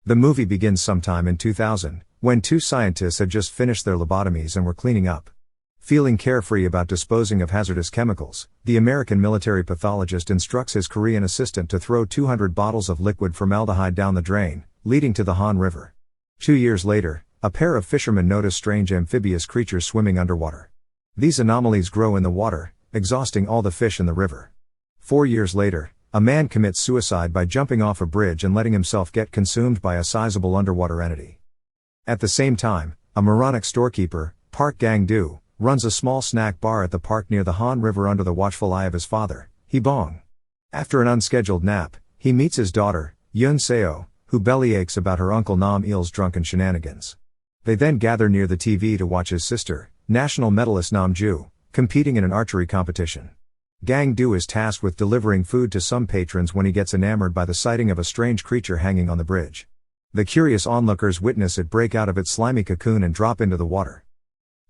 The movie begins sometime in 2000, when two scientists had just finished their lobotomies and were cleaning up. Feeling carefree about disposing of hazardous chemicals, the American military pathologist instructs his Korean assistant to throw 200 bottles of liquid formaldehyde down the drain, leading to the Han River. 2 years later, a pair of fishermen notice strange amphibious creatures swimming underwater. These anomalies grow in the water, exhausting all the fish in the river. 4 years later, a man commits suicide by jumping off a bridge and letting himself get consumed by a sizable underwater entity. At the same time, a moronic storekeeper, Park Gang-do, runs a small snack bar at the park near the Han River under the watchful eye of his father, Hee-bong. After an unscheduled nap, he meets his daughter, Yun Seo, who bellyaches about her uncle Nam-il's drunken shenanigans. They then gather near the TV to watch his sister, national medalist Nam-ju, competing in an archery competition. Gang-do is tasked with delivering food to some patrons when he gets enamored by the sighting of a strange creature hanging on the bridge. The curious onlookers witness it break out of its slimy cocoon and drop into the water.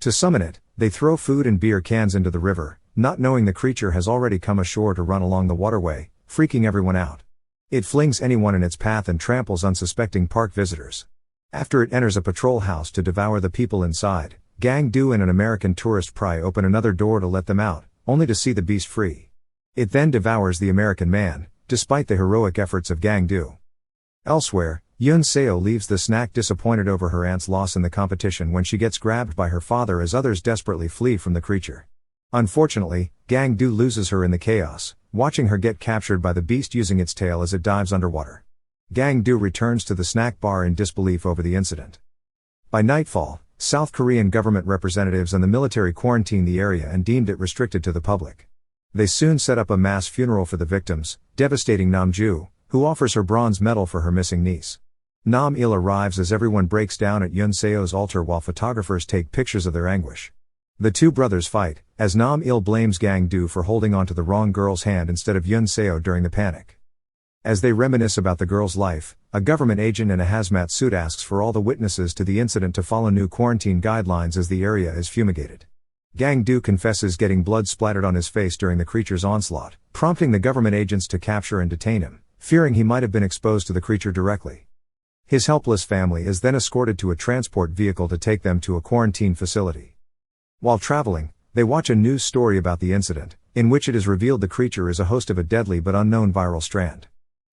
To summon it, they throw food and beer cans into the river, not knowing the creature has already come ashore to run along the waterway, freaking everyone out. It flings anyone in its path and tramples unsuspecting park visitors. After it enters a patrol house to devour the people inside, Gang-do and an American tourist pry open another door to let them out, only to see the beast free. It then devours the American man, despite the heroic efforts of Gang-do. Elsewhere, Yun Seo leaves the snack disappointed over her aunt's loss in the competition when she gets grabbed by her father as others desperately flee from the creature. Unfortunately, Gang-do loses her in the chaos, watching her get captured by the beast using its tail as it dives underwater. Gang-do returns to the snack bar in disbelief over the incident. By nightfall, South Korean government representatives and the military quarantined the area and deemed it restricted to the public. They soon set up a mass funeral for the victims, devastating Nam-ju, who offers her bronze medal for her missing niece. Nam-il arrives as everyone breaks down at Yun Seo's altar while photographers take pictures of their anguish. The two brothers fight, as Nam-il blames Gang-do for holding onto the wrong girl's hand instead of Yun Seo during the panic. As they reminisce about the girl's life, a government agent in a hazmat suit asks for all the witnesses to the incident to follow new quarantine guidelines as the area is fumigated. Gang-do confesses getting blood splattered on his face during the creature's onslaught, prompting the government agents to capture and detain him, fearing he might have been exposed to the creature directly. His helpless family is then escorted to a transport vehicle to take them to a quarantine facility. While traveling, they watch a news story about the incident, in which it is revealed the creature is a host of a deadly but unknown viral strand.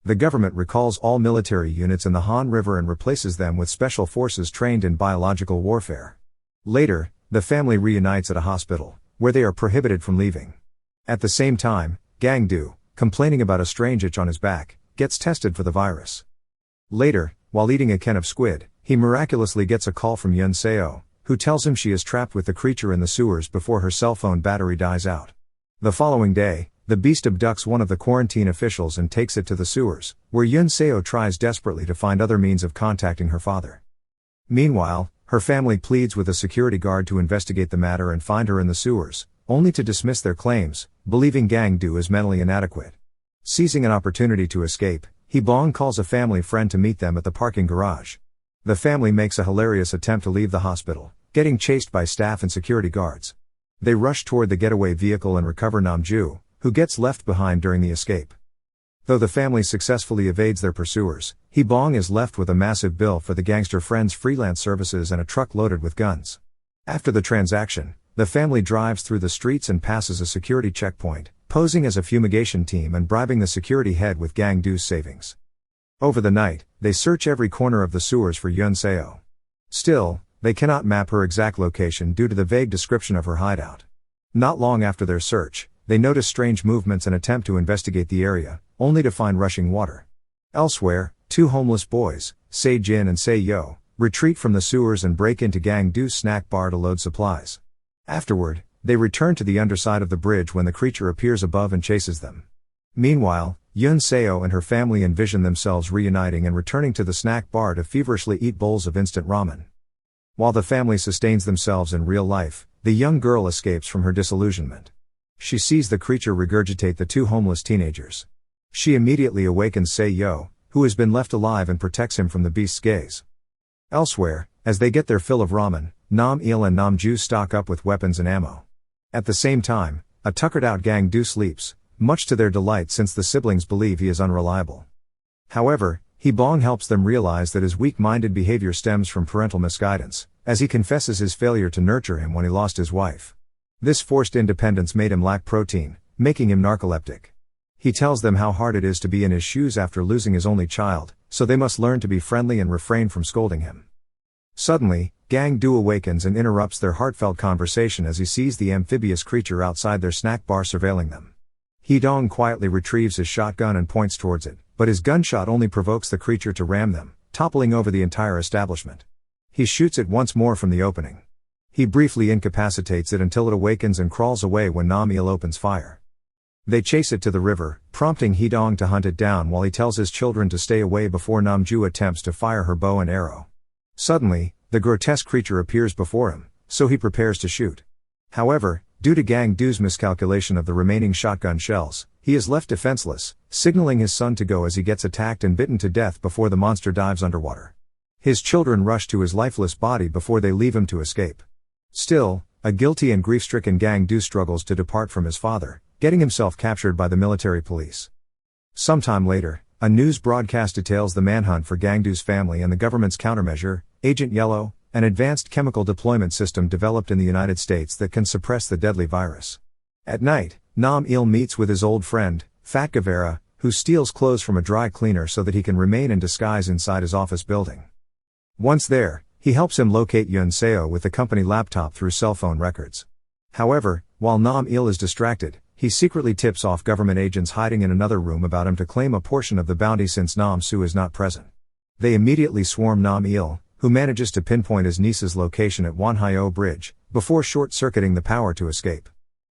The government recalls all military units in the Han River and replaces them with special forces trained in biological warfare. Later, the family reunites at a hospital, where they are prohibited from leaving. At the same time, Gang-do, complaining about a strange itch on his back, gets tested for the virus. Later, while eating a can of squid, he miraculously gets a call from Yun Seo, who tells him she is trapped with the creature in the sewers before her cell phone battery dies out. The following day, the beast abducts one of the quarantine officials and takes it to the sewers, where Yun Seo tries desperately to find other means of contacting her father. Meanwhile, her family pleads with a security guard to investigate the matter and find her in the sewers, only to dismiss their claims, believing Gang-do is mentally inadequate. Seizing an opportunity to escape, Hee-bong calls a family friend to meet them at the parking garage. The family makes a hilarious attempt to leave the hospital, getting chased by staff and security guards. They rush toward the getaway vehicle and recover Nam-ju, who gets left behind during the escape. Though the family successfully evades their pursuers, Hee-bong is left with a massive bill for the gangster friend's freelance services and a truck loaded with guns. After the transaction, the family drives through the streets and passes a security checkpoint, posing as a fumigation team and bribing the security head with Gang-do's savings. Over the night, they search every corner of the sewers for Yun Seo. Still, they cannot map her exact location due to the vague description of her hideout. Not long after their search, they notice strange movements and attempt to investigate the area, only to find rushing water. Elsewhere, two homeless boys, Se-jin and Se-yo, retreat from the sewers and break into Gang-do's snack bar to load supplies. Afterward, they return to the underside of the bridge when the creature appears above and chases them. Meanwhile, Yun Seo and her family envision themselves reuniting and returning to the snack bar to feverishly eat bowls of instant ramen. While the family sustains themselves in real life, the young girl escapes from her disillusionment. She sees the creature regurgitate the two homeless teenagers. She immediately awakens Se-yo, who has been left alive, and protects him from the beast's gaze. Elsewhere, as they get their fill of ramen, Nam-il and Nam-ju stock up with weapons and ammo. At the same time, a tuckered-out Gang-do sleeps, much to their delight since the siblings believe he is unreliable. However, Hee-bong helps them realize that his weak-minded behavior stems from parental misguidance, as he confesses his failure to nurture him when he lost his wife. This forced independence made him lack protein, making him narcoleptic. He tells them how hard it is to be in his shoes after losing his only child, so they must learn to be friendly and refrain from scolding him. Suddenly, Gang-do awakens and interrupts their heartfelt conversation as he sees the amphibious creature outside their snack bar surveilling them. Hee-dong quietly retrieves his shotgun and points towards it, but his gunshot only provokes the creature to ram them, toppling over the entire establishment. He shoots it once more from the opening. He briefly incapacitates it until it awakens and crawls away when Nam-il opens fire. They chase it to the river, prompting Hee-dong to hunt it down while he tells his children to stay away before Nam-ju attempts to fire her bow and arrow. Suddenly, the grotesque creature appears before him, so he prepares to shoot. However, due to Gang-do's miscalculation of the remaining shotgun shells, he is left defenseless, signaling his son to go as he gets attacked and bitten to death before the monster dives underwater. His children rush to his lifeless body before they leave him to escape. Still, a guilty and grief-stricken Gang-do struggles to depart from his father, getting himself captured by the military police. Sometime later, a news broadcast details the manhunt for Gang-do's family and the government's countermeasure, Agent Yellow, an advanced chemical deployment system developed in the United States that can suppress the deadly virus. At night, Nam-il meets with his old friend, Fat Guevara, who steals clothes from a dry cleaner so that he can remain in disguise inside his office building. Once there, he helps him locate Yun Seo with the company laptop through cell phone records. However, while Nam-il is distracted, he secretly tips off government agents hiding in another room about him to claim a portion of the bounty since Nam-soo is not present. They immediately swarm Nam-il, who manages to pinpoint his niece's location at Wonhyo Bridge, before short-circuiting the power to escape.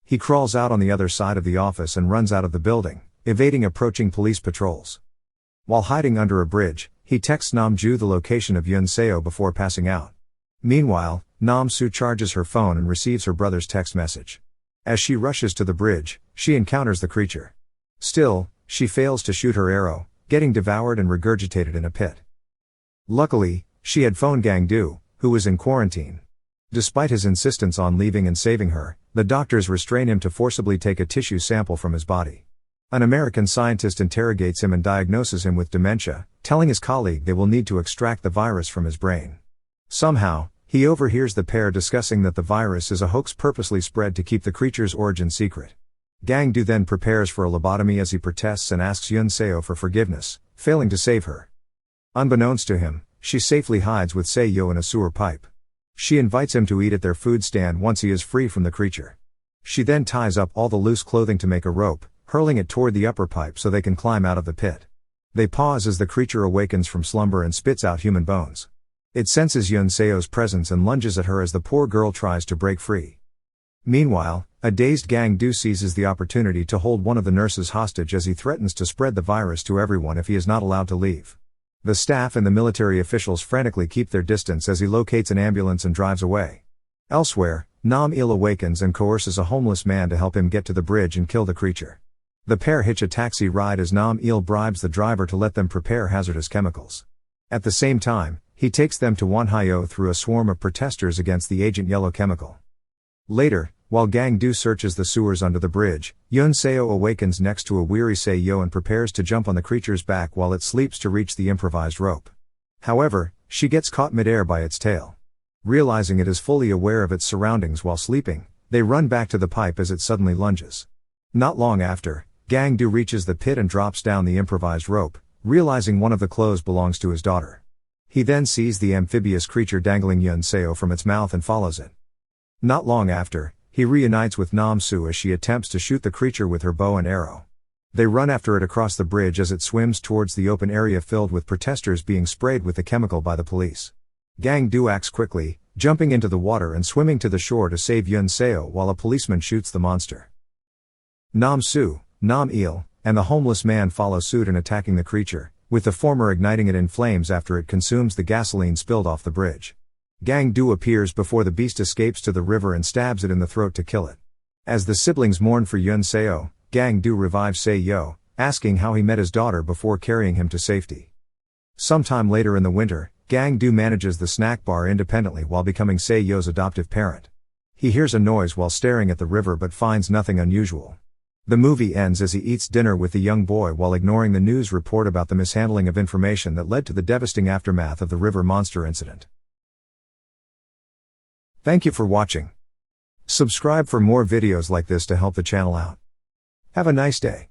He crawls out on the other side of the office and runs out of the building, evading approaching police patrols. While hiding under a bridge, he texts Nam-ju the location of Yun Seo before passing out. Meanwhile, Nam-soo charges her phone and receives her brother's text message. As she rushes to the bridge, she encounters the creature. Still, she fails to shoot her arrow, getting devoured and regurgitated in a pit. Luckily, she had phoned Gang-do, who was in quarantine. Despite his insistence on leaving and saving her, the doctors restrain him to forcibly take a tissue sample from his body. An American scientist interrogates him and diagnoses him with dementia, telling his colleague they will need to extract the virus from his brain. Somehow, he overhears the pair discussing that the virus is a hoax purposely spread to keep the creature's origin secret. Gang-do then prepares for a lobotomy as he protests and asks Yun Seo for forgiveness, failing to save her. Unbeknownst to him, she safely hides with Seo in a sewer pipe. She invites him to eat at their food stand once he is free from the creature. She then ties up all the loose clothing to make a rope, hurling it toward the upper pipe so they can climb out of the pit. They pause as the creature awakens from slumber and spits out human bones. It senses Yun Seo's presence and lunges at her as the poor girl tries to break free. Meanwhile, a dazed Gang-do seizes the opportunity to hold one of the nurses hostage as he threatens to spread the virus to everyone if he is not allowed to leave. The staff and the military officials frantically keep their distance as he locates an ambulance and drives away. Elsewhere, Nam-il awakens and coerces a homeless man to help him get to the bridge and kill the creature. The pair hitch a taxi ride as Nam-il bribes the driver to let them prepare hazardous chemicals. At the same time, he takes them to Wonhyo through a swarm of protesters against the Agent Yellow chemical. Later, while Gang-do searches the sewers under the bridge, Yun Seo awakens next to a weary Seo and prepares to jump on the creature's back while it sleeps to reach the improvised rope. However, she gets caught midair by its tail. Realizing it is fully aware of its surroundings while sleeping, they run back to the pipe as it suddenly lunges. Not long after, Gang-do reaches the pit and drops down the improvised rope, realizing one of the clothes belongs to his daughter. He then sees the amphibious creature dangling Yun Seo from its mouth and follows it. Not long after, he reunites with Nam-soo as she attempts to shoot the creature with her bow and arrow. They run after it across the bridge as it swims towards the open area filled with protesters being sprayed with the chemical by the police. Gang-do acts quickly, jumping into the water and swimming to the shore to save Yun Seo while a policeman shoots the monster. Nam-soo, Nam-il, and the homeless man follow suit in attacking the creature, with the former igniting it in flames after it consumes the gasoline spilled off the bridge. Gang-do appears before the beast escapes to the river and stabs it in the throat to kill it. As the siblings mourn for Yun Seo, Gang-do revives Seo, asking how he met his daughter before carrying him to safety. Sometime later in the winter, Gang-do manages the snack bar independently while becoming Seo's adoptive parent. He hears a noise while staring at the river but finds nothing unusual. The movie ends as he eats dinner with the young boy while ignoring the news report about the mishandling of information that led to the devastating aftermath of the river monster incident. Thank you for watching. Subscribe for more videos like this to help the channel out. Have a nice day.